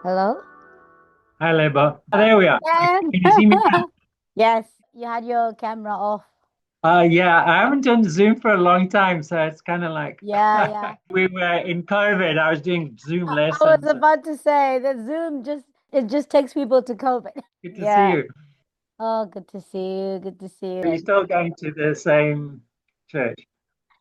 Hello? Hi, Lebo. There we are. Yeah. Can you see me now? Yes, you had your camera off. Yeah, I haven't done Zoom for a long time, so it's kind of like Yeah, yeah. we were in COVID. I was doing Zoom I was lessons. about to say that Zoom just takes people to COVID. Good to see Yeah. you. Oh, good to see you. Good to see Are you you. still going to the same church?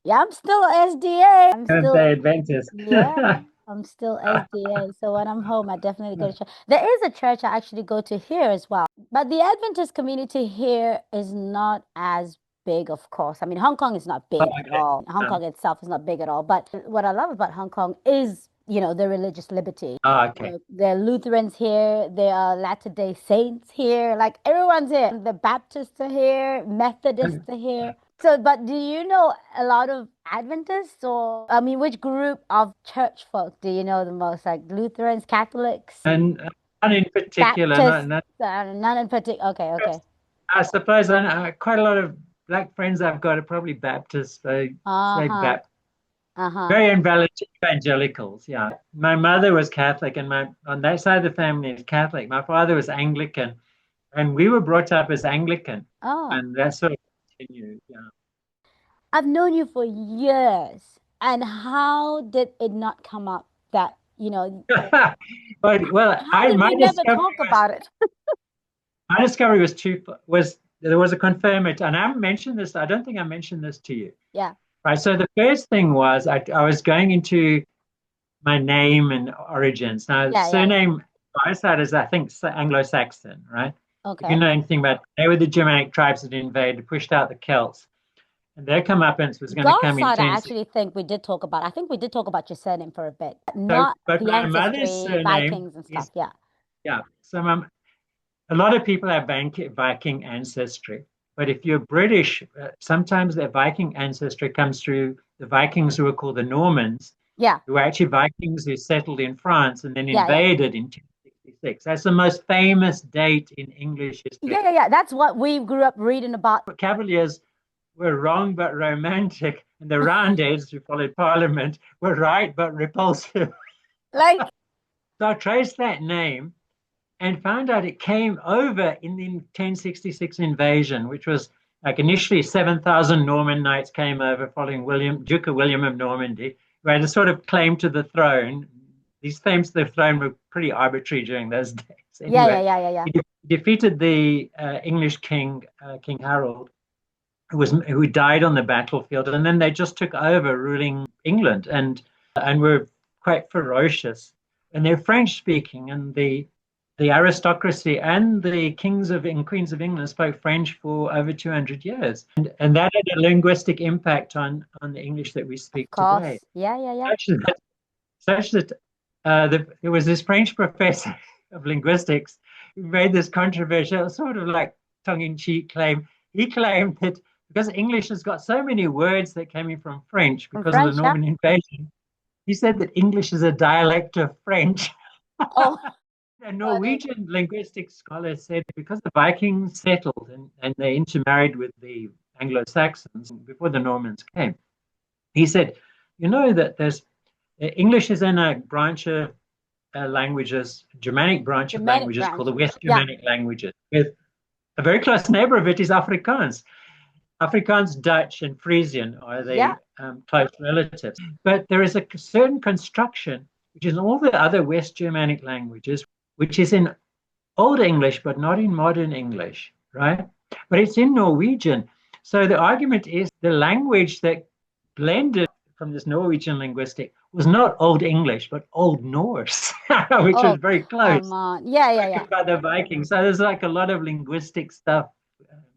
Yeah, I'm still SDA. I'm Seventh still Day Adventist. yeah, I'm still SDA. So when I'm home, I definitely go to church. There is a church I actually go to here as well. But the Adventist community here is not as big, of course. I mean, Hong Kong is not big at Okay. all. Hong Kong itself is not big at all. But what I love about Hong Kong is, the religious liberty. Okay. There are Lutherans here, there are Latter-day Saints here, like everyone's here. The Baptists are here, Methodists are here. So, but do you know a lot of Adventists, or I mean, which group of church folk do you know the most? Like Lutherans, Catholics, And none in particular, Baptists, not none in particular. Okay, okay. I suppose quite a lot of black friends I've got are probably Baptists. They say Uh-huh. Baptist. Uh-huh. Very evangelicals, yeah. My mother was Catholic, and my on that side of the family is Catholic. My father was Anglican, and we were brought up as Anglican, Oh, and that sort of continued. Yeah. I've known you for years. And how did it not come up that, But well, how I did we never talk about it? my discovery was there was a confirmation, and I haven't mentioned this. I don't think I mentioned this to you. Yeah. Right. So the first thing was I was going into my name and origins. Now, Yeah, yeah, yeah. surname Garside is, I think, Anglo-Saxon, right? If you Okay. know anything about, they were the Germanic tribes that invaded, pushed out the Celts, and their comeuppance was going to come in Garside, I 1060. actually think we did talk about. I think we did talk about your surname for a bit, So, not but the my mother's ancestry, surname Vikings and stuff. is, Yeah. yeah. So a lot of people have Viking ancestry, but if you're British, sometimes their Viking ancestry comes through the Vikings who were called the Normans, Yeah. who were actually Vikings who settled in France and then Yeah, yeah. invaded in 1066. That's the most famous date in English history. Yeah, yeah, yeah. That's what we grew up reading about. Cavaliers were wrong but romantic, and the Roundheads, who followed Parliament, were right but repulsive. Like, So I traced that name and found out it came over in the 1066 invasion, which was like initially 7,000 Norman knights came over following Duke of William of Normandy, who had a sort of claim to the throne. These claims to the throne were pretty arbitrary during those days. yeah, yeah, Anyway, yeah, yeah, yeah. he defeated the English king, King Harold, who died on the battlefield, and then they just took over ruling England and were quite ferocious. And they're French speaking, and the aristocracy and the kings of and queens of England spoke French for over 200 years, and that had a linguistic impact on the English that we Of speak today. course. Yeah, yeah, yeah. Such that there was this French professor of linguistics who made this controversial, sort of like tongue-in-cheek claim. He claimed that because English has got so many words that came in from French From because of the French, yeah. Norman invasion, he said that English is a dialect of French. Oh, A funny. Norwegian linguistic scholar said because the Vikings settled and they intermarried with the Anglo-Saxons before the Normans came, he said, you know that there's English is in a branch of languages, Germanic branch of Germanic languages branch. called the West Yeah, Germanic languages. With a very close neighbor of it is Afrikaans. Afrikaans, Dutch, and Frisian are yeah. the close relatives. But there is a certain construction, which is in all the other West Germanic languages, which is in Old English, but not in modern English, right? But it's in Norwegian. So the argument is the language that blended from this Norwegian linguistic was not Old English, but Old Norse, which was Oh, very come close, on. Yeah, yeah, yeah. spoken by the Vikings. So there's like a lot of linguistic stuff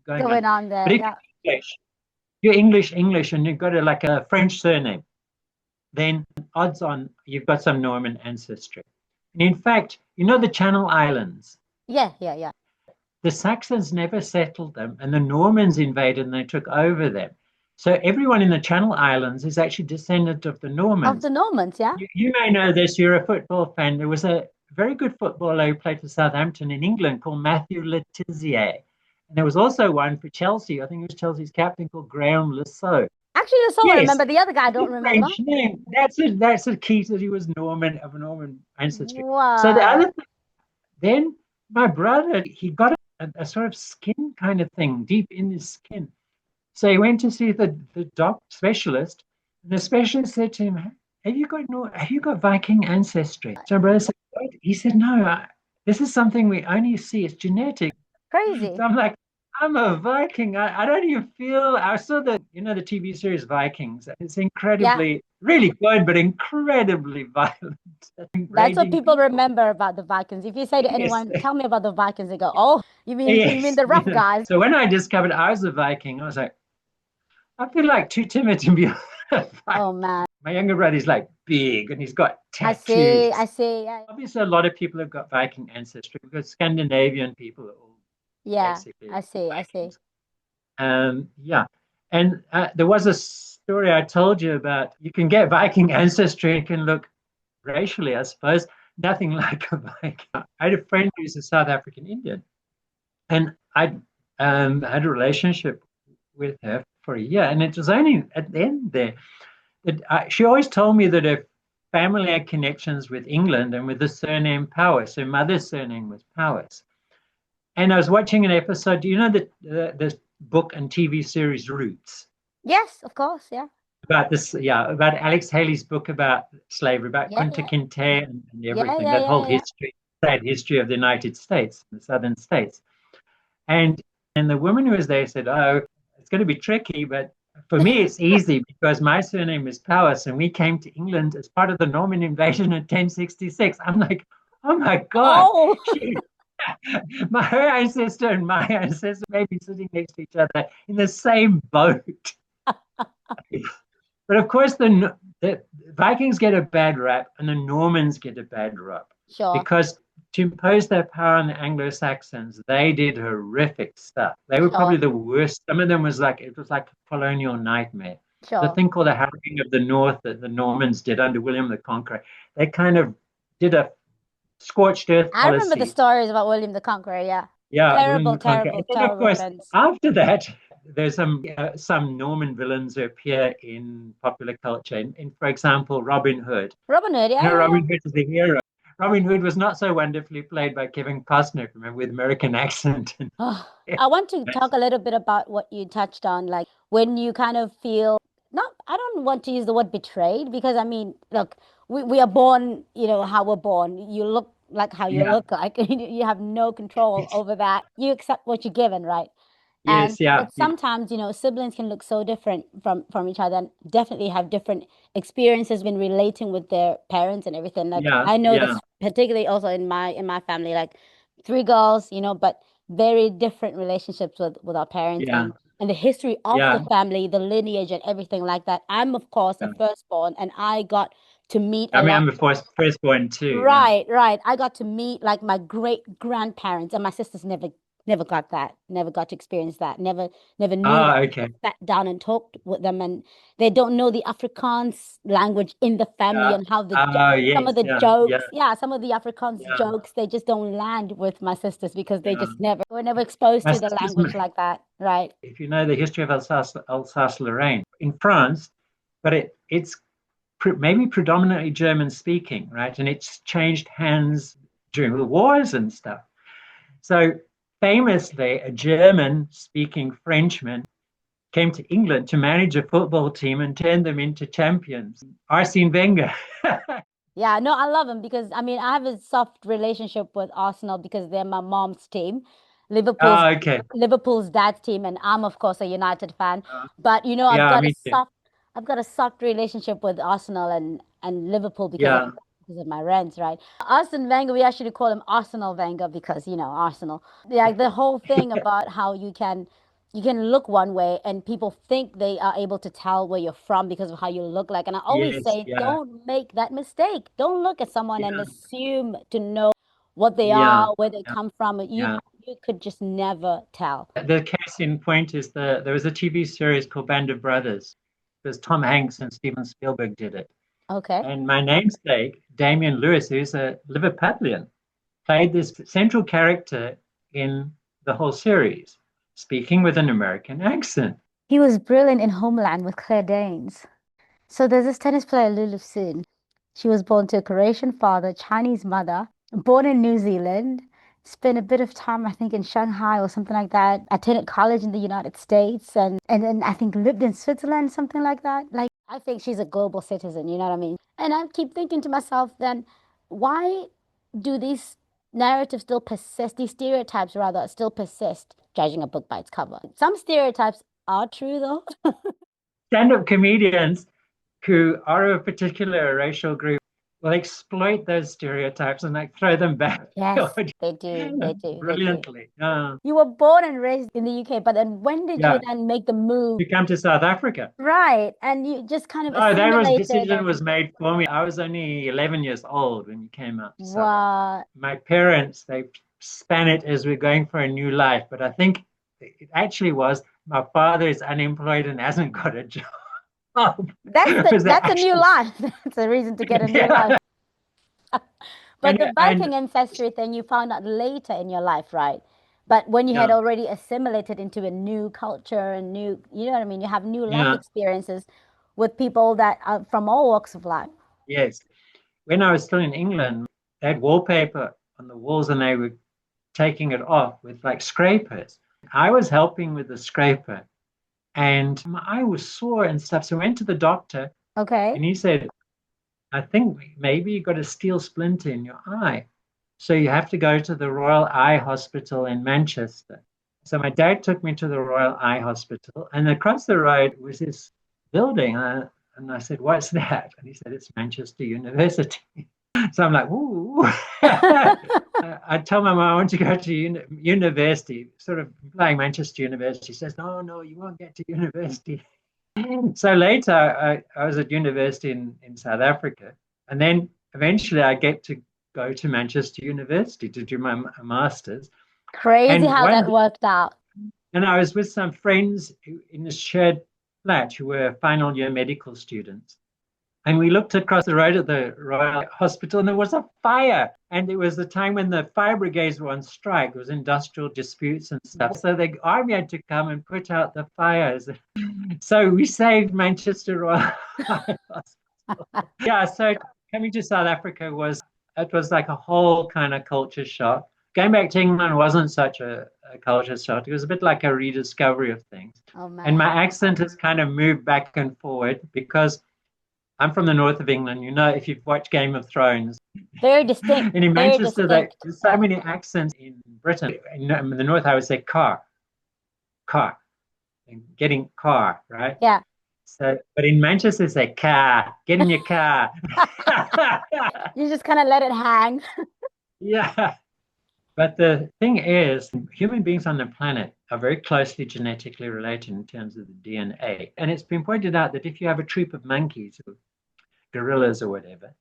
going on. Going on But there. if Yeah. you're English, and you've got like a French surname, then odds on you've got some Norman ancestry. And in fact, you know the Channel Islands. Yeah, yeah, yeah. The Saxons never settled them, and the Normans invaded and they took over them. So everyone in the Channel Islands is actually descendant of the Of the Normans. Normans, yeah. You may know this, you're a football fan. There was a very good footballer who played for Southampton in England called Matthew Le Tissier. And there was also one for Chelsea. I think it was Chelsea's captain called Graham Lasso. Actually, that's all I Yes, remember. The other guy I it's don't a remember. French name. That's the key that he was Norman of Norman ancestry. So the What? other thing, then my brother, he got a sort of skin kind of thing deep in his skin. So he went to see the doc specialist, and the specialist said to him, have you got Viking ancestry? So my brother said, what? He said, no, this is something we only see. It's genetic. Crazy. So I'm like, I'm a Viking. I don't even feel. I saw the TV series Vikings. It's Yeah. incredibly, really good, but incredibly violent, That's what raging people people. remember about the Vikings. If you say to Yes, anyone, tell me about the Vikings, they go, oh, you mean yes. the rough guys? So when I discovered I was a Viking, I was like, I feel like too timid to be a Viking. Oh man. My younger brother's like big and he's got I see, I tattoos. see. Yeah. Obviously, a lot of people have got Viking ancestry because Scandinavian people are all Yeah, basically I see, I see. Vikings. Yeah. And there was a story I told you about. You can get Viking ancestry and can look racially, I suppose, nothing like a Viking. I had a friend who's a South African Indian, and I had a relationship with her for a year. And it was only at the end there that she always told me that her family had connections with England and with the surname Powys. Her mother's surname was Powys. And I was watching an episode. Do you know the book and TV series Roots? Yes, of course. Yeah. About this, yeah, about Alex Haley's book about slavery, about Yeah, Kunta yeah. Kinte and Yeah, everything, yeah, that yeah, whole yeah. history, sad history of the United States, the southern states. And the woman who was there said, "Oh, it's going to be tricky, but for me it's easy because my surname is Powys, and we came to England as part of the Norman invasion in 1066." I'm like, "Oh my God!" Oh, She, her ancestor and my ancestor may be sitting next to each other in the same boat. But of course, the Vikings get a bad rap and the Normans get a bad rap sure, because to impose their power on the Anglo-Saxons, they did horrific stuff. They were sure, probably the worst. Some of them it was like a colonial nightmare. The sure. thing called the Harrying of the North that the Normans did under William the Conqueror, they kind of did a scorched earth I remember the policy. stories about William the Conqueror. Yeah. Yeah, William Terrible, the Conqueror. terrible, And then, of terrible course, events. after that, there's some Norman villains who appear in popular culture. For example, Robin Hood. Robin Hood. You Yeah, know, yeah, yeah. Robin Hood is the hero. Robin Hood was not so wonderfully played by Kevin Costner, remember, with American accent. Oh, I want to talk a little bit about what you touched on, like when you kind of feel not, I don't want to use the word betrayed because I mean, look, we are born, how we're born. You look like how you Yeah. look like. You have no control over that. You accept what you're given, right? And Yes, yeah, but sometimes, siblings can look so different from each other and definitely have different experiences when relating with their parents and everything. Like yeah, I know yeah, this particularly also in my family, like three girls, but very different relationships with our parents yeah, and the history of the yeah, family, the lineage and everything like that. I'm of course a yeah. firstborn and I got to meet I a mean, lot. I'm the firstborn too. Yeah. Right, right. I got to meet like my great grandparents, and my sisters never got that, never got to experience that, never knew that. Ah, Never okay. sat down and talked with them, and they don't know the Afrikaans language in the family Yeah. and how Oh, some of yes, the yeah, yeah, jokes, yeah, some of the Afrikaans yeah, jokes, they just don't land with my sisters because they yeah. just never were never exposed My to the sister's, language like that. Right. if you know the history of Alsace-Lorraine in France, but it's maybe predominantly German speaking, right? And it's changed hands during the wars and stuff. So famously, a German speaking Frenchman came to England to manage a football team and turned them into champions. Arsene Wenger. Yeah, no, I love him because I mean I have a soft relationship with Arsenal because they're my mom's team, Liverpool's Oh, okay. Liverpool's dad's team, and I'm of course a United fan. Uh, But yeah, me too. I've got a soft relationship with Arsenal and Liverpool Yeah, because of my rents, right? Arsene Wenger, we actually call him Arsenal Wenger because Arsenal. Like the whole thing about how you can look one way and people think they are able to tell where you're from because of how you look like. And I always yes, say, yeah, don't make that mistake. Don't look at someone and yeah, assume to know what they yeah, are, where they yeah, come from. You yeah. you could just never tell. The case in point is there was a TV series called Band of Brothers. Because Tom Hanks and Steven Spielberg did it. Okay. And my namesake, Damian Lewis, who's a Liverpudlian, played this central character in the whole series, speaking with an American accent. He was brilliant in Homeland with Claire Danes. So there's this tennis player, Lulu Soon. She was born to a Croatian father, Chinese mother, born in New Zealand, spent a bit of time, I think, in Shanghai or something like that, attended college in the United States, and then I think lived in Switzerland, something like that. Like, I think she's a global citizen, you know what I mean? And I keep thinking to myself, then, why do these narratives still persist, these stereotypes rather still persist, judging a book by its cover? Some stereotypes are true, though. Stand-up comedians who are of a particular racial group will exploit those stereotypes and like throw them back Yes, they do. They do. They do. brilliantly. You were born and raised in the UK, but then when did you Yeah, then make the move? you come to South Africa. Right. And you just kind of No, that was assimilated decision and was made for me. I was only 11 years old when you came out to South Africa. what? My parents, they span it as we're going for a new life, but I think it actually was my father is unemployed and hasn't got a job. Was that That's a new actually? life. That's a reason to get a new life. Yeah. But the And Viking ancestry thing you found out later in your life, right? But when you had yeah, already assimilated into a new culture and new, you know what I mean? You have new life yeah, experiences with people that are from all walks of life. yes. When I was still in England, they had wallpaper on the walls and they were taking it off with like scrapers. I was helping with the scraper and my eye was sore and stuff. So I went to the doctor Okay. and he said, I think maybe you got a steel splinter in your eye. So you have to go to the Royal Eye Hospital in Manchester. So my dad took me to the Royal Eye Hospital, and across the road was this building. And I said, "What's that?" And he said, "It's Manchester University." So I'm like, "Ooh." I tell my mom I want to go to university, sort of implying Manchester University. She says, "No, no, you won't get to university." So later, I was at university in South Africa, and then eventually I get to go to Manchester University to do my master's. Crazy And how one, that worked out. and I was with some friends in this shared flat who were final year medical students. And we looked across the road at the Royal Hospital, and there was a fire. And it was the time when the fire brigades were on strike. There was industrial disputes and stuff. So the army had to come and put out the fires. So we saved Manchester Royal Hospital. Yeah, so coming to South Africa was like a whole kind of culture shock. Going back to England wasn't such a culture shock. It was a bit like a rediscovery of things. Oh And my man. accent has kind of moved back and forward because I'm from the north of England. You know, if you've watched Game of Thrones, Very distinct. and in Very Manchester, distinct. there's so many accents in Britain. In the north, I would say car, and getting car, right? Yeah. So, but in Manchester, they say car, get in your car. You just kind of let it hang. Yeah. But the thing is, human beings on the planet are very closely genetically related in terms of the DNA. And it's been pointed out that if you have a troop of monkeys or gorillas or whatever,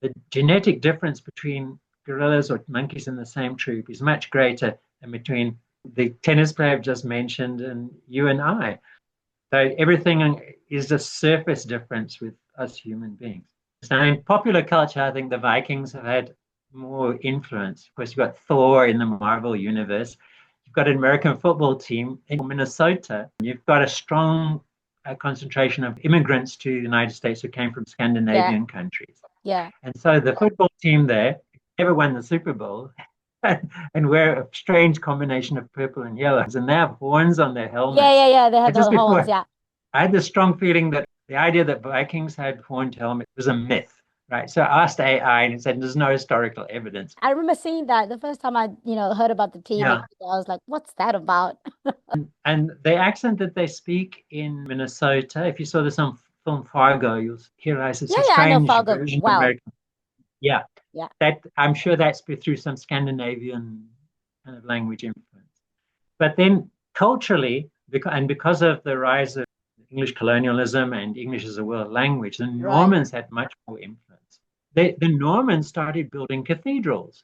the genetic difference between gorillas or monkeys in the same troop is much greater than between the tennis player I've just mentioned and you and I. So everything is a surface difference with us human beings. So in popular culture, I think the Vikings have had more influence. Of course, you've got Thor in the Marvel universe. You've got an American football team in Minnesota. You've got a strong concentration of immigrants to the United States who came from Yeah. Scandinavian countries. Yeah. And so the football team there never won the Super Bowl and wear a strange combination of purple and yellows, and they have horns on their Yeah, yeah, helmets. yeah. They have And the just horns. before, Yeah. I had the strong feeling that the idea that Vikings had horned helmets was a myth, right? So I asked AI, and it said there's no historical evidence. I remember seeing that the first time I heard about the team. I Yeah, was like, "What's that about?" and the accent that they speak in Minnesota, if you saw this on film Fargo, you'll realize it's Yeah, a yeah. I know strange Fargo version of well. American. Yeah, Yeah. that I'm sure that's through some Scandinavian kind of language influence. But then culturally, because of the rise of English colonialism and English as a world language, the Right. Normans had much more influence. The Normans started building cathedrals.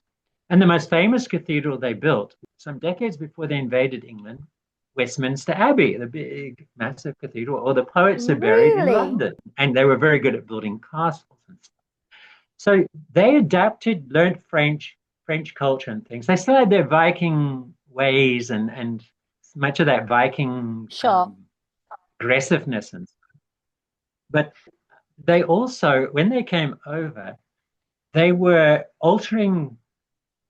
And the most famous cathedral they built, some decades before they invaded England, Westminster Abbey, the big, massive cathedral, all the poets are buried in Really? London. And they were very good at building castles and stuff. So they adapted, learned French culture and things. They still had their Viking ways and much of that Viking Sure. aggressiveness. But they also, when they came over, they were altering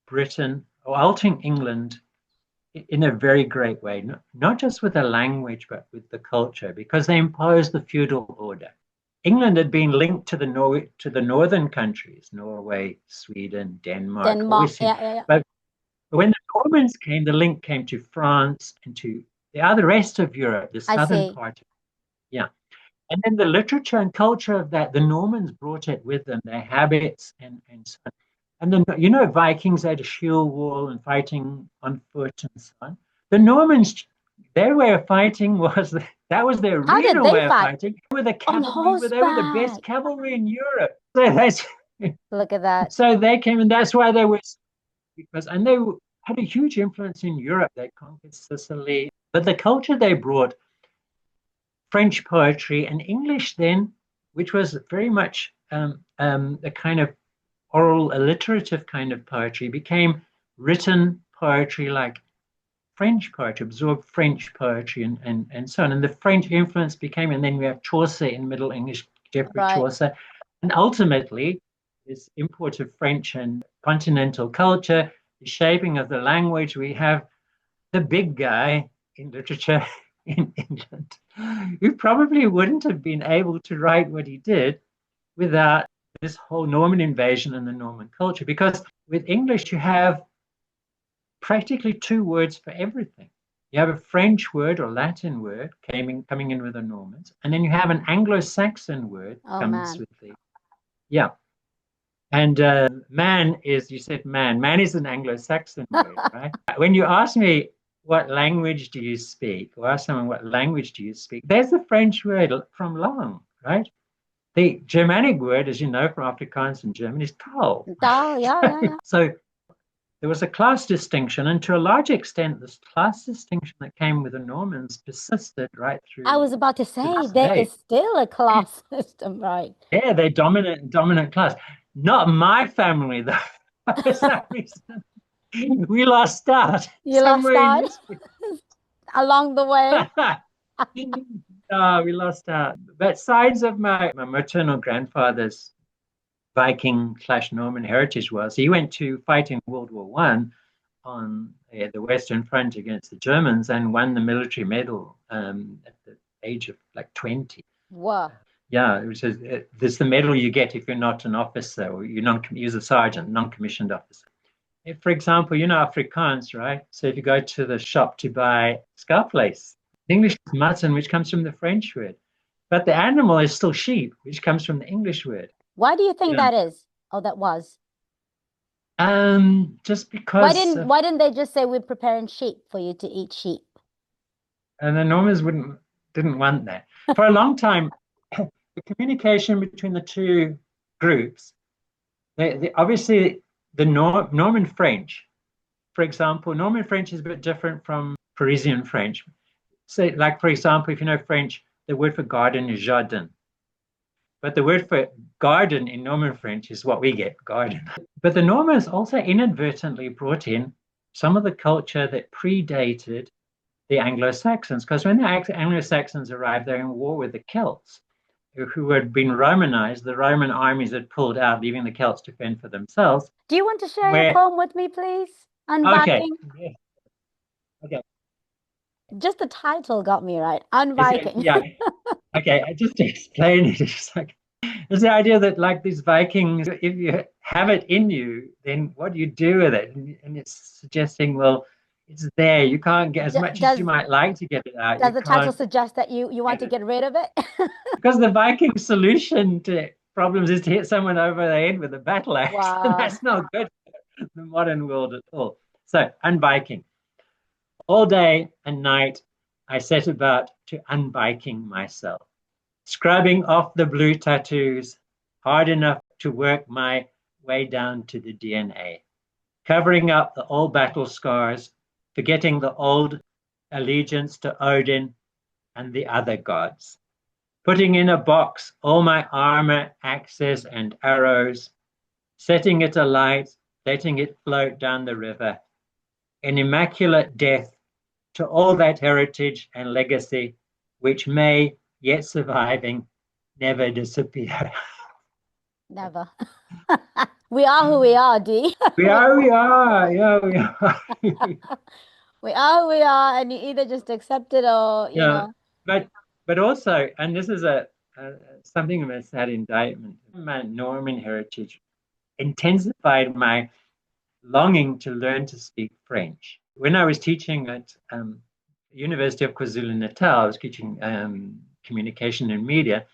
Britain or altering England in a very great way, not just with the language, but with the culture, because they imposed the feudal order. England had been linked to the northern countries, Norway, Sweden, Denmark, Denmark. always. Yeah. But when the Normans came, the link came to France and to the other rest of Europe, the I southern see. part. Yeah. And then the literature and culture of that, the Normans brought it with them, their habits and so on. And then, Vikings had a shield wall and fighting on foot and so on. The Normans, their way of fighting that was their How did original they way of fight? fighting. They were the On cavalry, they were the best horseback. cavalry in Europe. So Look at that. so they came, and that's why they were, and they had a huge influence in Europe. They conquered Sicily, but the culture they brought, French poetry and English then, which was very much a kind of oral, alliterative kind of poetry, became written poetry like French poetry, absorbed French poetry and so on. And the French influence became, and then we have Chaucer in Middle English, Geoffrey Right. Chaucer. And ultimately, this import of French and continental culture, the shaping of the language, we have the big guy in literature in England, who probably wouldn't have been able to write what he did without this whole Norman invasion and the Norman culture. Because with English, you have practically two words for everything. You have a French word or Latin word coming in with the Normans, and then you have an Anglo-Saxon word Oh comes man. with yeah. And man is, you said man. Man is an Anglo-Saxon word, right? When you ask me what language do you speak, or ask someone what language do you speak, there's the French word from lang, right? The Germanic word, as you know, from Afrikaans and German is Taal. Yeah. So there was a class distinction, and to a large extent, this class distinction that came with the Normans persisted right I through was about to to say this there day. is still a class system, right? Yeah, they're dominant class. Not my family, though. For some reason, we lost out You lost somewhere in out history. along the way. No, we lost out. But sides of my maternal grandfather's Viking/Norman heritage was he went to fight in World War One on the Western Front against the Germans and won the military medal at the age of like 20. Whoa. Yeah, there's the medal you get if you're not an officer or you're a sergeant, non-commissioned officer. If, for example, Afrikaans, right? So if you go to the shop to buy scalp lace, English is mutton, which comes from the French word, but the animal is still sheep, which comes from the English word. Why do you think Yeah. that is? Oh, that was. Just because Why didn't they just say we're preparing sheep for you to eat sheep? and the Normans didn't want that. For a long time, the communication between the two groups, obviously the Norman French, for example, Norman French is a bit different from Parisian French. So, like, for example, if you know French, the word for garden is jardin. But the word for garden in Norman French is what we get, garden. But the Normans also inadvertently brought in some of the culture that predated the Anglo-Saxons, because when the Anglo-Saxons arrived, they were in war with the Celts, who had been Romanized. The Roman armies had pulled out, leaving the Celts to fend for themselves. Do you want to share your Where poem with me, please? On okay, Viking? yeah, okay, Just the title got me right. On Viking. yeah, okay. Just to explain it, it's the idea that like these Vikings, if you have it in you, then what do you do with it? And it's suggesting, well, it's there. You can't get as much as you Does might like to get it out. does You the title can't suggest that you want get to it get rid of it? because the Viking solution to problems is to hit someone over the head with a battle axe, and Wow. that's not good for the modern world at all. So, unbiking. All day and night, I set about to unbiking myself, scrubbing off the blue tattoos, hard enough to work my way down to the DNA, covering up the old battle scars, forgetting the old allegiance to Odin and the other gods, putting in a box all my armor, axes, and arrows, setting it alight, letting it float down the river, an immaculate death to all that heritage and legacy which may, yet surviving, never disappear. Never. We are who we are, Dee. We are, yeah, we are. We are who we are, and you either just accept it or, Yeah, but also, and this is a something of a sad indictment. My Norman heritage intensified my longing to learn to speak French. When I was teaching at University of KwaZulu-Natal, I was teaching communication and media.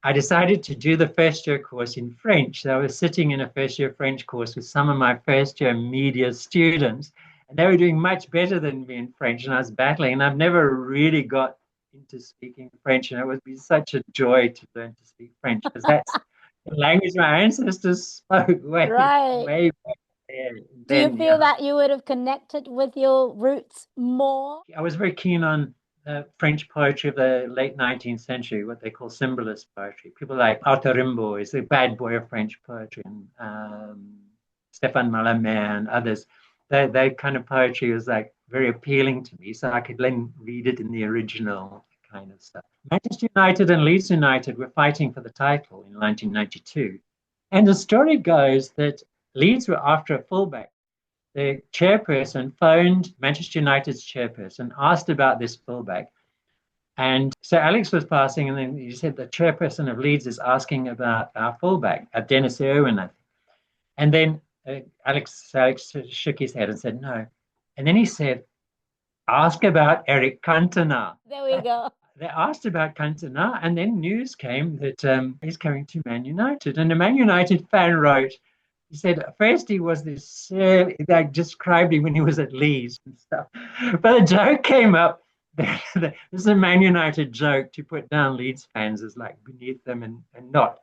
I decided to do the first year course in French. So I was sitting in a first year French course with some of my first year media students, and they were doing much better than me in French, and I was battling. And I've never really got into speaking French, and it would be such a joy to learn to speak French because that's the language my ancestors spoke Right. way back there. Do you Then, feel yeah, that you would have connected with your roots more? I was very keen on French poetry of the late 19th century, what they call symbolist poetry. People like Arthur Rimbaud is the bad boy of French poetry, and Stéphane Mallarmé and others. That kind of poetry was like very appealing to me, so I could then read it in the original kind of stuff. Manchester United and Leeds United were fighting for the title in 1992. And the story goes that Leeds were after a fullback. The chairperson phoned Manchester United's chairperson, asked about this fullback. And so Alex was passing, and then he said, the chairperson of Leeds is asking about our fullback, Dennis Irwin, I think. And then Alex shook his head and said, no. And then he said, ask about Eric Cantona. There we go. They asked about Cantona, and then news came that he's coming to Man United. And a Man United fan wrote, he said, first he was this, they described him when he was at Leeds and stuff. But a joke came up. This is a Man United joke to put down Leeds fans as like beneath them and not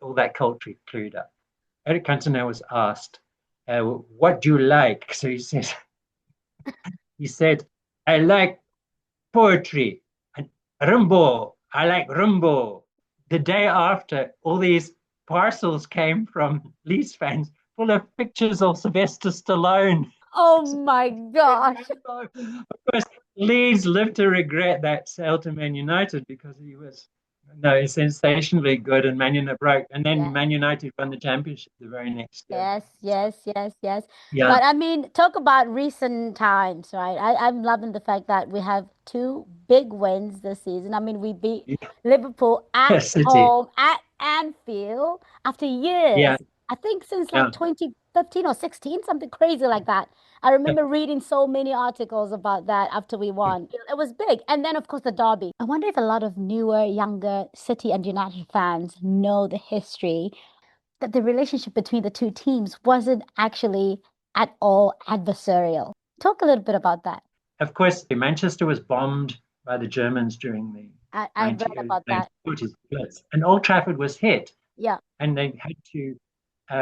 all that culture clued up. Eric Cantona was asked, what do you like? So he said, I like poetry and Rimbaud. I like Rimbaud. The day after, all these parcels came from Leeds fans full of pictures of Sylvester Stallone. Oh my gosh. Of course, Leeds lived to regret that sale to Man United because he was sensationally good, and Man United broke. And then Yes. Man United won the championship the very next year. Yes. Yeah. But I mean, talk about recent times, right? I'm loving the fact that we have two big wins this season. I mean, we beat Liverpool at City. home at Anfield after Yeah. years. I think since like Yeah. 2015 or 16, something crazy like that. I remember reading so many articles about that after we won. It was big. And then, of course, the derby. I wonder if a lot of newer, younger City and United fans know the history that the relationship between the two teams wasn't actually at all adversarial. Talk a little bit about that. Of course, Manchester was bombed by the Germans during the I've read about that. 1940s, and Old Trafford was hit, Yeah, and they had to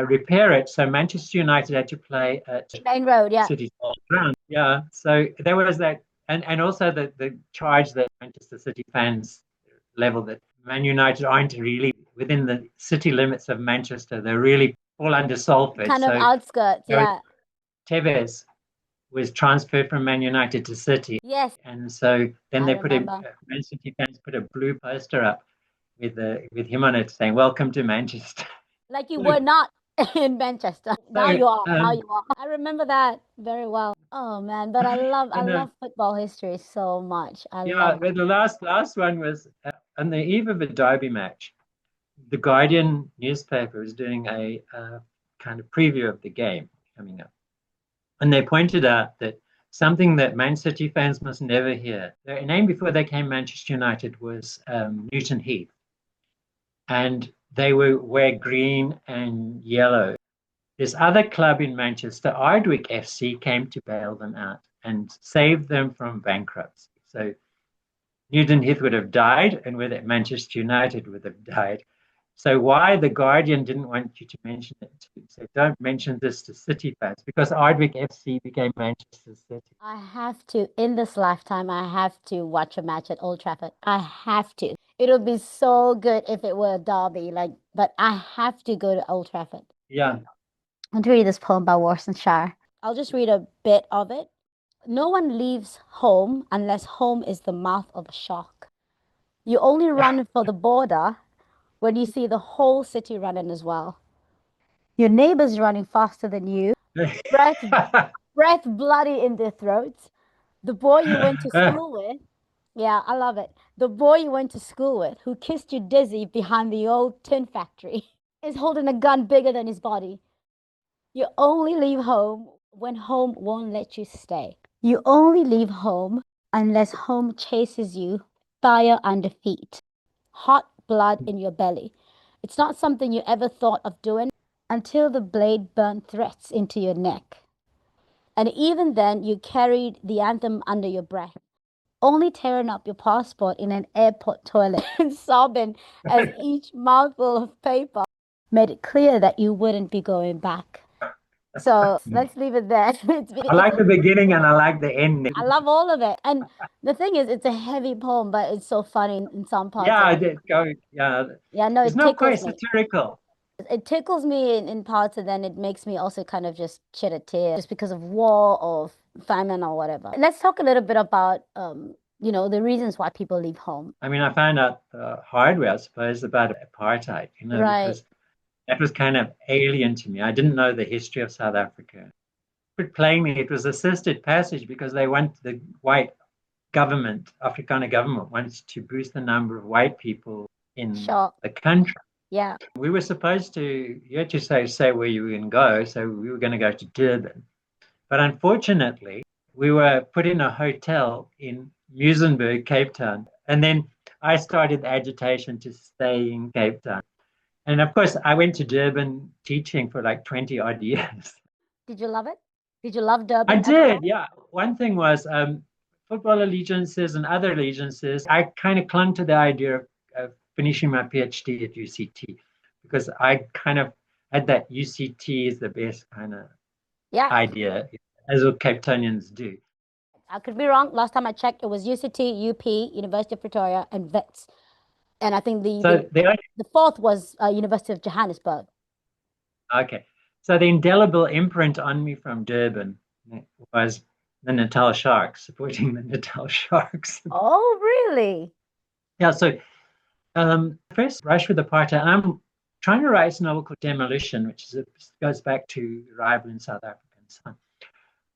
repair it. So Manchester United had to play at Main Road. Yeah, City's old ground. Yeah, so there was that, and also the charge that Manchester City fans level that Man United aren't really within the city limits of Manchester. They're really all under Salford. kind of So outskirts. Yeah. Tevez was transferred from Man United to City. Yes, And so then I they put remember. Man City fans put a blue poster up with him on it saying, "Welcome to Manchester." Like you were not in Manchester. Now So you are. Now you are. I remember that very well. Oh man, but I and love football history so much. I yeah, love it. but the last one was on the eve of a derby match. The Guardian newspaper was doing a kind of preview of the game coming up, and they pointed out that something that Man City fans must never hear. Their name before they came Manchester United was Newton Heath, and they would wear green and yellow. This other club in Manchester, Ardwick FC, came to bail them out and saved them from bankruptcy. So Newton Heath would have died, and with it, Manchester United would have died. So why the Guardian didn't want you to mention it to, so don't mention this to City fans because Ardwick FC became Manchester City. I have to, in this lifetime, I have to watch a match at Old Trafford. I have to. It would be so good if it were a derby, like, but I have to go to Old Trafford. Yeah. I want to read this poem by Worcestershire. I'll just read a bit of it. No one leaves home unless home is the mouth of a shark. You only run for the border when you see the whole city running as well. Your neighbor's running faster than you, breath, breath bloody in their throats. The boy you went to school with, yeah, I love it. The boy you went to school with, who kissed you dizzy behind the old tin factory, is holding a gun bigger than his body. You only leave home when home won't let you stay. You only leave home unless home chases you, fire under feet, hot blood in your belly. It's not something you ever thought of doing until the blade burned threats into your neck. And even then, you carried the anthem under your breath, only tearing up your passport in an airport toilet and sobbing as each mouthful of paper made it clear that you wouldn't be going back. So let's leave it there. I like the beginning and I like the ending. I love all of it. And the thing is, it's a heavy poem, but it's so funny in some parts. Yeah, I did go. Yeah, Yeah, no, it's it not quite tickles me. satirical. It tickles me in parts, and then it makes me also kind of just shed a tear just because of war or famine or whatever. Let's talk a little bit about, the reasons why people leave home. I mean, I found out the hard way, I suppose, about apartheid, Right. because that was kind of alien to me. I didn't know the history of South Africa. But plainly, it was assisted passage because they want the white government, Afrikaner government, wants to boost the number of white people in Sure. the country. Yeah. We were supposed to, you had to say where you were going to go. So we were going to go to Durban. But unfortunately, we were put in a hotel in Muizenberg, Cape Town. And then I started the agitation to stay in Cape Town. And of course, I went to Durban teaching for like 20 odd years. Did you love it? Did you love I Durban at did, all? yeah. One thing was football allegiances and other allegiances. I kind of clung to the idea of finishing my PhD at UCT because I kind of had that UCT is the best kind of Yeah. idea, as all Cape Townians do. I could be wrong. Last time I checked, it was UCT, UP, University of Pretoria, and Wits. And I think So the fourth was University of Johannesburg. okay. So the indelible imprint on me from Durban was the Natal Sharks, supporting the Natal Sharks. Oh, really? Yeah, so first brush with apartheid, and I'm trying to write a novel called Demolition, which goes back to Arrival in South Africa and so on,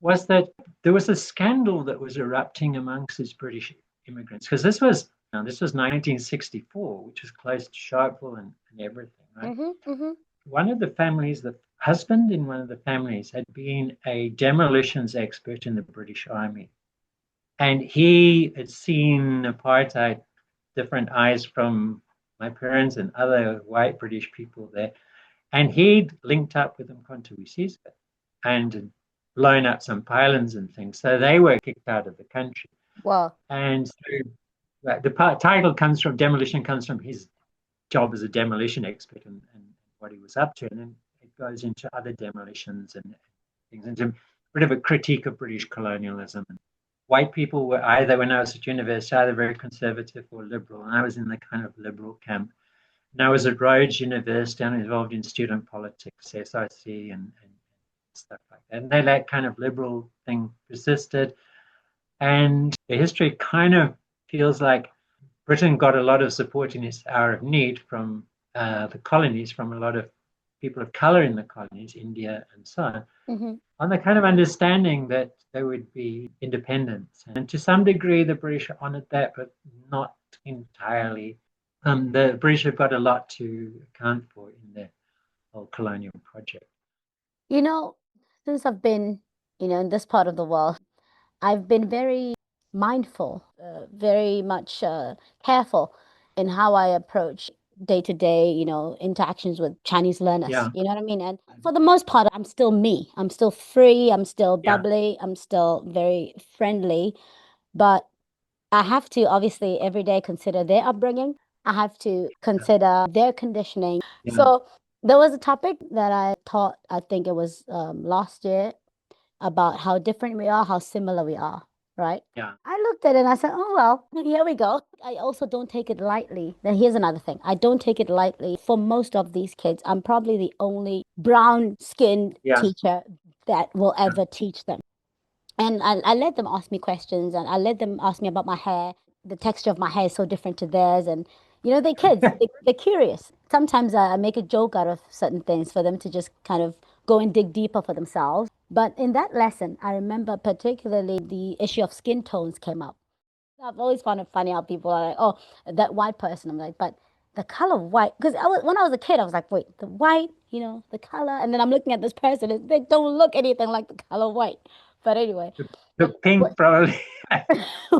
was that there was a scandal that was erupting amongst these British immigrants, because this was 1964, which was close to Sharpeville and everything, right? Mm-hmm. One of the families, the husband in one of the families had been a demolitions expert in the British Army. And he had seen apartheid different eyes from my parents and other white British people there. And he'd linked up with them Mkhonto and blown up some pylons and things. So they were kicked out of the country. Well, And so the title demolition comes from his job as a demolition expert and what he was up to. And then it goes into other demolitions and things, into a bit of a critique of British colonialism. White people were either, when I was at university, either very conservative or liberal. And I was in the kind of liberal camp. And I was at Rhodes University and involved in student politics, SRC and stuff like that. And that kind of liberal thing persisted. And the history kind of feels like Britain got a lot of support in its hour of need from the colonies, from a lot of people of color in the colonies, India and so on, on the kind of understanding that there would be independence. And to some degree, the British honored that, but not entirely. The British have got a lot to account for in their whole colonial project. Since I've been, in this part of the world, I've been very mindful, very much careful in how I approach day-to-day, interactions with Chinese learners. Yeah. You know what I mean? And for the most part, I'm still me. I'm still free. I'm still bubbly. I'm still very friendly. But I have to obviously every day consider their upbringing. I have to consider their conditioning. Yeah. So there was a topic that I taught, I think it was last year, about how different we are, how similar we are, right? Yeah. I looked at it and I said, oh, well, here we go. I also don't take it lightly. Now, here's another thing. I don't take it lightly. For most of these kids, I'm probably the only brown-skinned teacher that will ever teach them. And I let them ask me questions, and I let them ask me about my hair. The texture of my hair is so different to theirs. And, they're kids, they're curious. Sometimes I make a joke out of certain things for them to just kind of go and dig deeper for themselves. But in that lesson, I remember particularly the issue of skin tones came up. I've always found it funny how people are like, oh, that white person. I'm like, but the color white, because when I was a kid, I was like, wait, the white, the color. And then I'm looking at this person, and they don't look anything like the color white. But anyway, The pink, probably.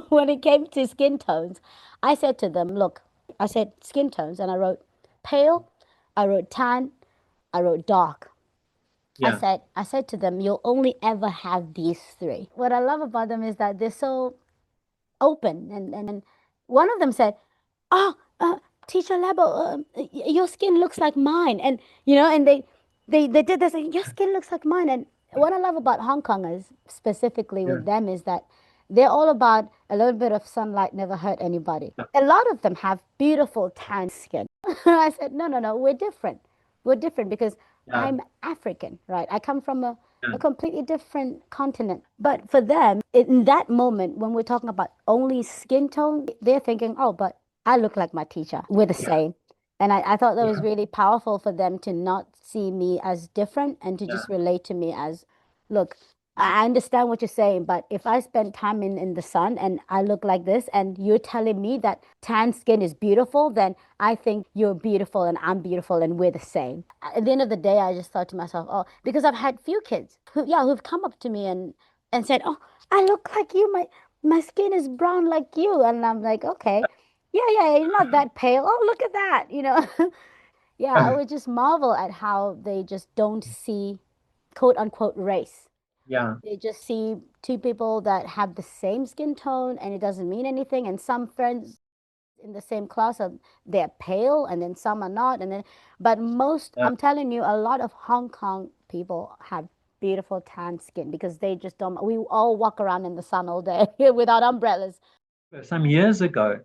when it came to skin tones, I said to them, look, I said skin tones, and I wrote pale, I wrote tan, I wrote dark. Yeah, I said to them, you'll only ever have these three. What I love about them is that they're so open. And one of them said, oh, teacher Lebo, your skin looks like mine. And, and they did this, and your skin looks like mine. And what I love about Hong Kongers, specifically yeah, with them, is that they're all about a little bit of sunlight never hurt anybody. yeah, A lot of them have beautiful tan skin. I said, no, no, no, we're different. We're different because yeah, I'm African, right? I come from yeah, a completely different continent. But for them, in that moment, when we're talking about only skin tone, they're thinking, oh, but I look like my teacher. We're the yeah, same. And I thought that was yeah, really powerful for them to not see me as different and to yeah, just relate to me as, look, I understand what you're saying, but if I spend time in the sun and I look like this, and you're telling me that tan skin is beautiful, then I think you're beautiful and I'm beautiful and we're the same. At the end of the day, I just thought to myself, oh, because I've had few kids who've come up to me and said, oh, I look like you. My skin is brown like you. And I'm like, okay, yeah, yeah, you're not that pale. Oh, look at that. Yeah, I would just marvel at how they just don't see quote unquote race. yeah, They just see two people that have the same skin tone and it doesn't mean anything. And some friends in the same class are they're pale and then some are not. And then but most, yeah. I'm telling you, a lot of Hong Kong people have beautiful tan skin because they just don't, we all walk around in the sun all day without umbrellas. Some years ago,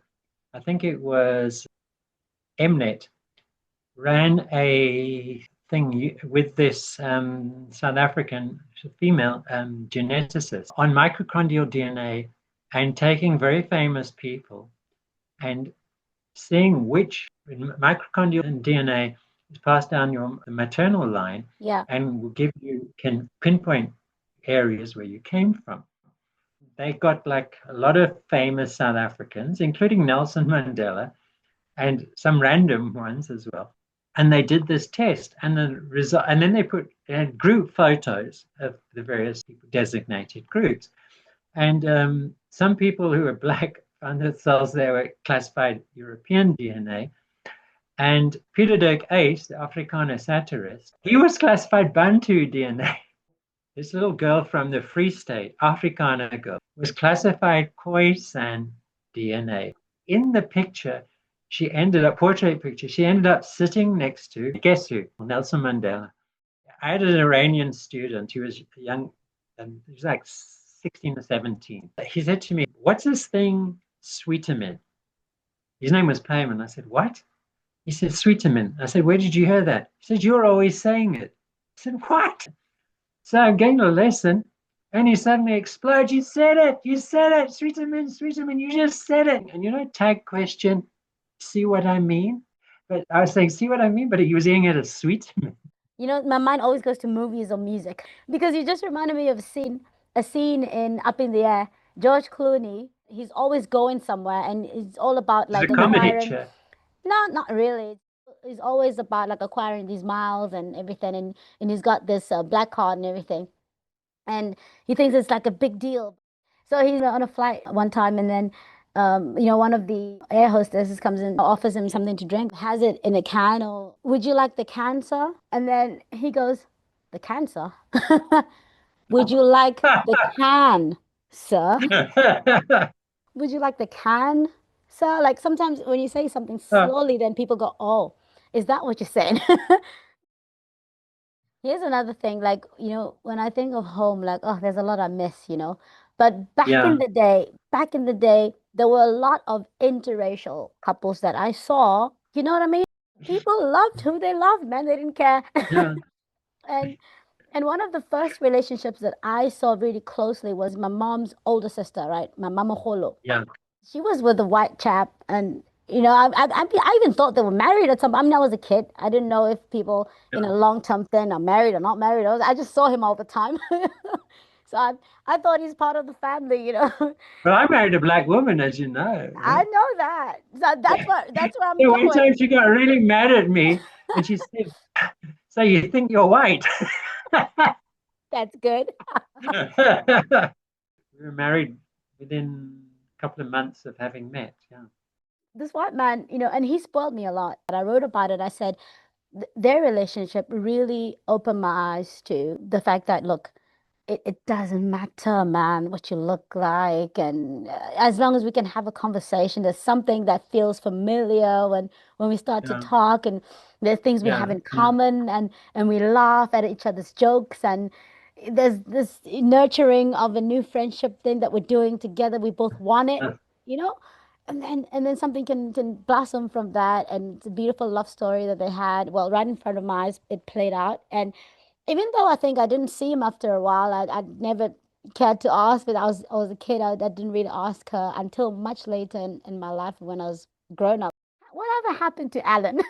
I think it was Mnet ran a thing with this South African female geneticist on mitochondrial DNA and taking very famous people and seeing which mitochondrial DNA is passed down your maternal line Yeah. and will give you can pinpoint areas where you came from. They got like a lot of famous South Africans, including Nelson Mandela, and some random ones as well. And they did this test, and the result, and then they had group photos of the various designated groups. And some people who were black found themselves they were classified European DNA. And Peter Dirk Ace, the Afrikaner satirist, he was classified Bantu DNA. This little girl from the Free State, Afrikaner girl, was classified Khoisan DNA. In the picture, portrait picture, she ended up sitting next to, guess who? Nelson Mandela. I had an Iranian student who was young, he was like 16 or 17. He said to me, what's this thing, Sweeterman? His name was Payman. I said, what? He said, Sweeterman. I said, where did you hear that? He said, you're always saying it. I said, what? So I'm getting a lesson, and he suddenly explodes. You said it. You said it. Sweeterman, Sweeterman, you just said it. And tag question, see what I mean? But I was saying, see what I mean? But he was saying it as Sweeterman. My mind always goes to movies or music because you just reminded me of a scene in Up in the Air. George Clooney, he's always going somewhere and it's all about It's a like comedy acquiring. show. No, not really. It's always about like acquiring these miles and everything, and he's got this black card and everything, and he thinks it's like a big deal. So he's on a flight one time, and then one of the air hostesses comes in, offers him something to drink, has it in a can, or would you like the can, sir? And then he goes, the can, sir? Would you like the can, sir? Would you like the can, sir? Like sometimes when you say something slowly, then people go, oh, is that what you're saying? Here's another thing, like, when I think of home, like, oh, there's a lot I miss. But Yeah. back in the day, there were a lot of interracial couples that I saw. You know what I mean? People loved who they loved, man. They didn't care. Yeah. And And one of the first relationships that I saw really closely was my mom's older sister, right? My mama Holo. Yeah. She was with a white chap, and I even thought they were married or something. I mean, I was a kid. I didn't know if people in a Yeah. long-term thing are married or not married. I just saw him all the time. So I thought he's part of the family, you know. But I married a black woman, as you know. I know that. So that's where I'm Yeah, one going. time she got really mad at me and she said, "So you think you're white?" That's good. We were married within a couple of months of having met. Yeah. This white man, and he spoiled me a lot. I wrote about it. I said their relationship really opened my eyes to the fact that, look, it doesn't matter, man, what you look like. And as long as we can have a conversation, there's something that feels familiar when we start to Yeah. talk, and there's things we have Yeah. in Yeah. common, and we laugh at each other's jokes. And there's this nurturing of a new friendship thing that we're doing together. We both want it, you know? And then something can blossom from that, and it's a beautiful love story that they had. Well, right in front of my eyes, it played out. And even though I think I didn't see him after a while, I never cared to ask. But I was a kid. I didn't really ask her until much later in my life when I was grown up. Whatever happened to Alan?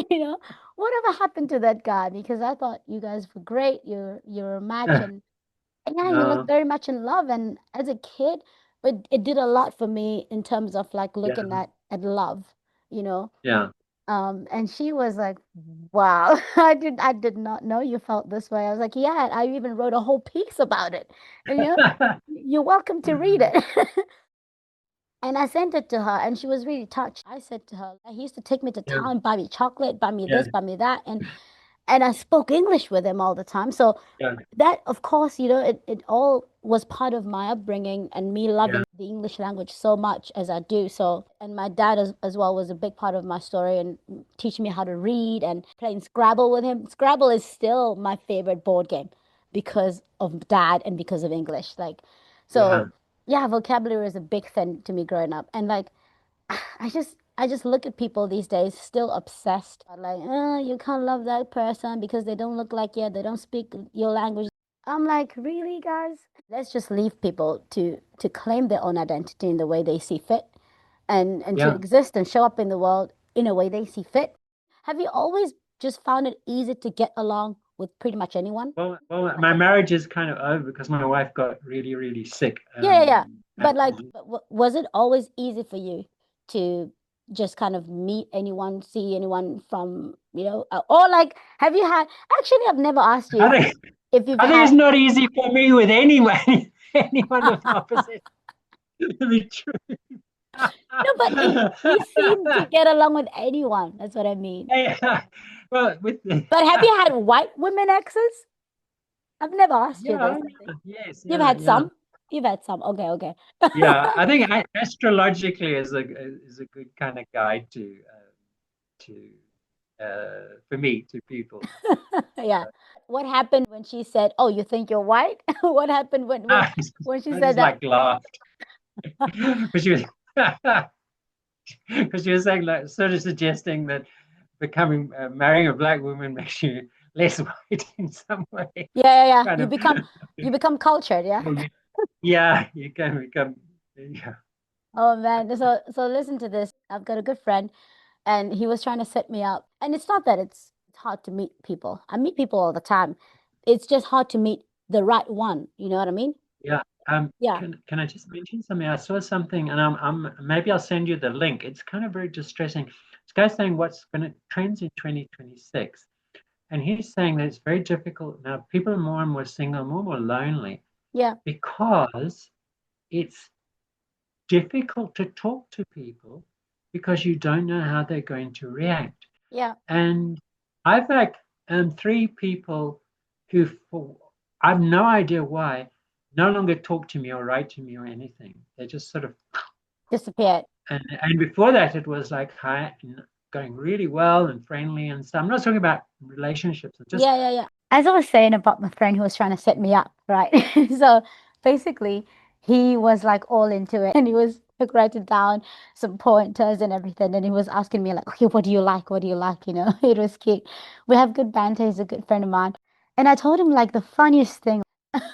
You know, whatever happened to that guy? Because I thought you guys were great. You're a match, and yeah, you look No. very much in love. And as a kid, but it did a lot for me in terms of like Yeah. looking at love, you know. Yeah. And she was like, "Wow, I did not know you felt this way." I was like, "Yeah, I even wrote a whole piece about it." And you're welcome to read it. And I sent it to her, and she was really touched. I said to her, he used to take me to Yeah. town, buy me chocolate, buy me Yeah. this, buy me that, and I spoke English with him all the time. So Yeah. that, of course, it all was part of my upbringing and me Yeah. loving the English language so much as I do. So, and my dad as well was a big part of my story, and teaching me how to read and playing Scrabble with him. Scrabble is still my favorite board game because of dad and because of English. Like, Yeah. so yeah, vocabulary is a big thing to me growing up. And like, I just look at people these days still obsessed. Like, you can't love that person because they don't look like you, they don't speak your language. I'm like, really, guys? Let's just leave people to claim their own identity in the way they see fit, and to Yeah. exist and show up in the world in a way they see fit. Have you always just found it easy to get along with pretty much anyone? Well, my marriage is kind of over because my wife got really, really sick. Yeah, yeah, yeah. And But like, was it always easy for you to just kind of meet anyone, see anyone from, or like, have you had, actually, I've never asked you I if, think if you've I think had, it's not easy for me with anyone, anyone of the opposite. To be true. no, but you seem to get along with anyone. That's what I mean. Yeah. Well, with the, But have you had white women exes? I've never asked you yeah, this, I think. yes, You've yeah, had yeah, some. You've had some. Okay, okay. yeah. I think astrologically is a good kind of guide to for me to people. Yeah. What happened when she said, "Oh, you think you're white?" What happened when when I just, when she I said just that? like laughed, but she was because she was saying like sort of suggesting that becoming marrying a black woman makes you less white in some way. Yeah, yeah, yeah. Kind You of. become you become cultured, yeah. Yeah, you can become. Yeah. Oh man. So listen to this. I've got a good friend, and he was trying to set me up. And it's not that it's hard to meet people. I meet people all the time. It's just hard to meet the right one. You know what I mean? Yeah. Yeah. Can I just mention something? I saw something, and I'm maybe I'll send you the link. It's kind of very distressing. This guy's saying what's going to trends in 2026, and he's saying that it's very difficult now. People are more and more single, more and more lonely Yeah. because it's difficult to talk to people because you don't know how they're going to react. Yeah. And I've like three people who, for I've no idea why, no longer talk to me or write to me or anything. They just sort of Disappeared. and before that it was like hi and going really well and friendly and stuff. I'm not talking about relationships, just Yeah, yeah, yeah. As I was saying about my friend who was trying to set me up, right? So basically, he was like all into it and he was like writing down some pointers and everything. And he was asking me like, okay, what do you like? What do you like? It was cute. We have good banter. He's a good friend of mine. And I told him like the funniest thing.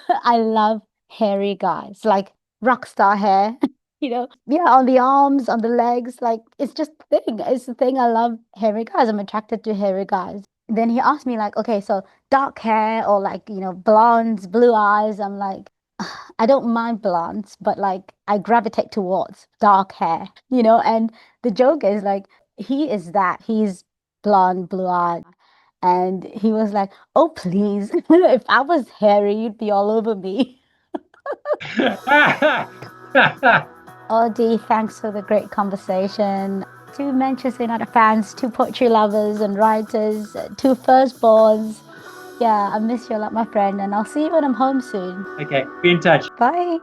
I love hairy guys, like rock star hair, yeah, on the arms, on the legs. Like it's just the thing. It's the thing. I love hairy guys. I'm attracted to hairy guys. Then he asked me like, okay, so dark hair or like, blondes, blue eyes. I'm like, I don't mind blondes, but like I gravitate towards dark hair, and the joke is like he is that. He's blonde, blue eyed. And he was like, oh, please, if I was hairy, you'd be all over me. Oh, Dee, thanks for the great conversation. Two Manchester United fans, two poetry lovers and writers, two firstborns. Yeah, I miss you a lot, my friend, and I'll see you when I'm home soon. Okay, be in touch. Bye.